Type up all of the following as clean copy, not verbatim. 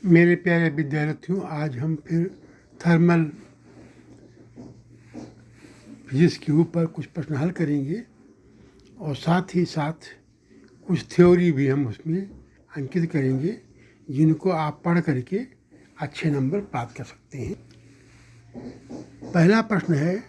मेरे प्यारे विद्यार्थियों, आज हम फिर थर्मल फिजिक्स के ऊपर कुछ प्रश्न हल करेंगे और साथ ही साथ कुछ थ्योरी भी हम उसमें अंकित करेंगे जिनको आप पढ़ करके अच्छे नंबर प्राप्त कर सकते हैं। पहला प्रश्न है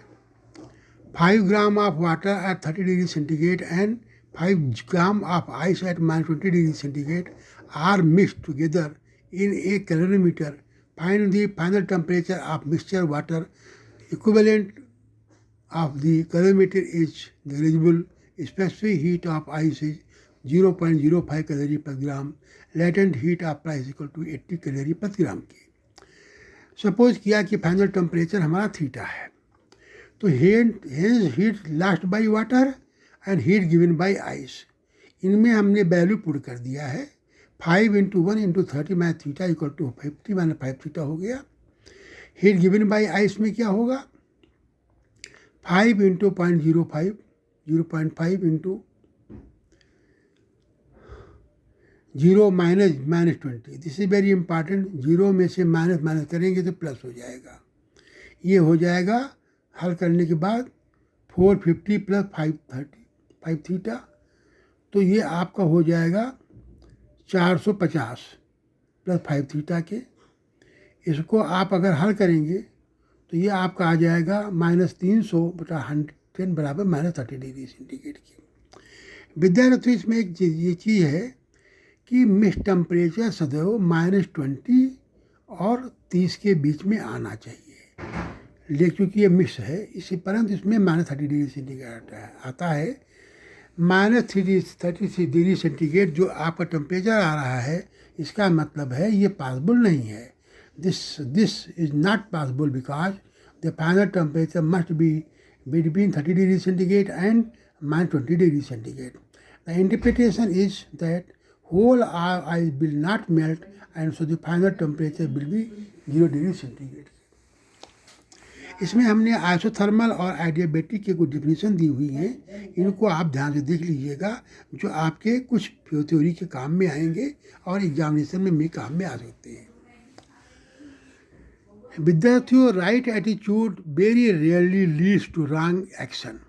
5 gram of water at 30 degree centigrade and 5 gram of ice at -20 degree centigrade are mixed together in a calorimeter. Find the final temperature of mixture water. Equivalent of the calorimeter is negligible. Specific heat of ice is 0.05 calorie per gram. Latent heat of ice equal to 80 calorie per gram की। Suppose किया कि final temperature हमारा theta है, तो hence heat last by water and heat given by ice, इनमें हमने value put कर दिया है। 5 × 1 × 30 minus theta equal to 50 minus 5 theta हो गया। हीट गिवन बाई आइस में क्या होगा, 5 × 0.05 0.5 × 0 minus 20। This is very important. 0 में से माइनस करेंगे तो प्लस हो जाएगा। ये हो जाएगा हल करने के बाद 450 प्लस 5 थीटा, तो ये आपका हो जाएगा 450 प्लस 5 थीटा के। इसको आप अगर हल करेंगे तो ये आपका आ जाएगा -300/110 बराबर -30 डिग्री सेंटीग्रेड की। विद्यार्थी इसमें एक ये चीज़ है कि मिक्स टेम्परेचर सदैव -20 और 30 के बीच में आना चाहिए, लेकिन क्योंकि ये मिक्स है इसी परंतु इसमें -30 डिग्री सेंटीग्रेड आता है। -33 डिग्री सेंटीग्रेड जो आपका टेम्परेचर आ रहा है, इसका मतलब है ये पॉसिबल नहीं है। This is not possible because the final temperature must be between 30 degree centigrade and -20 degree centigrade. The interpretation is that whole ice will not melt and so the final temperature will be 0 degree centigrade. इसमें हमने isothermal और adiabatic के कुछ definition दी हुई हैं, इनको आप ध्यान से देख लीजिएगा, जो आपके कुछ थ्योरी के काम में आएंगे और एग्जामिनेशन में भी काम में आ सकते हैं। विद्यार्थियों, right attitude very rarely leads to wrong action.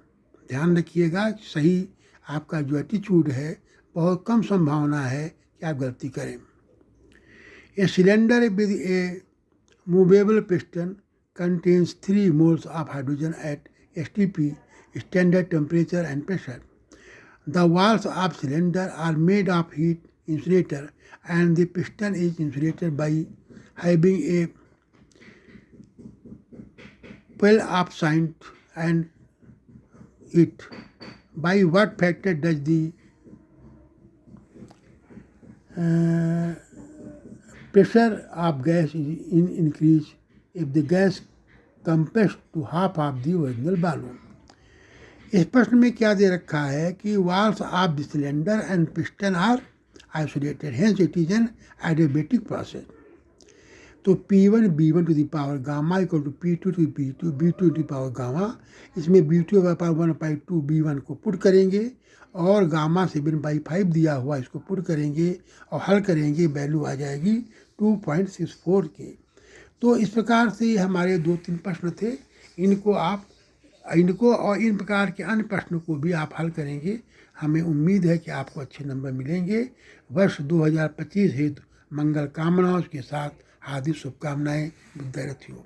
ध्यान रखिएगा, सही आपका जो एटीट्यूड है बहुत कम संभावना है कि आप गलती करें। A cylinder with A movable piston contains 3 moles of hydrogen at STP, standard temperature and pressure. The walls of cylinder are made of heat insulator and the piston is insulated by having a well of sand and it. By what factor does the pressure of gas increase if the gas compressed to half of the original volume? इस प्रश्न में क्या दे रखा है कि walls of the cylinder and piston are isolated, hence it is an adiabatic process. तो P1 B1 to the power gamma equal to P2 to B2 B2 to the power gamma, इसमें B2 का power 1/2 B1 को put करेंगे और gamma 7/5 दिया हुआ इसको put करेंगे और हल करेंगे, वैल्यू आ जाएगी 2.64 के। तो इस प्रकार से हमारे 2-3 प्रश्न थे, इनको और इन प्रकार के अन्य प्रश्नों को भी आप हल करेंगे। हमें उम्मीद है कि आपको अच्छे नंबर मिलेंगे। वर्ष 2025 हेतु मंगल कामनाओं के साथ हार्दिक शुभकामनाएं विद्यार्थियों।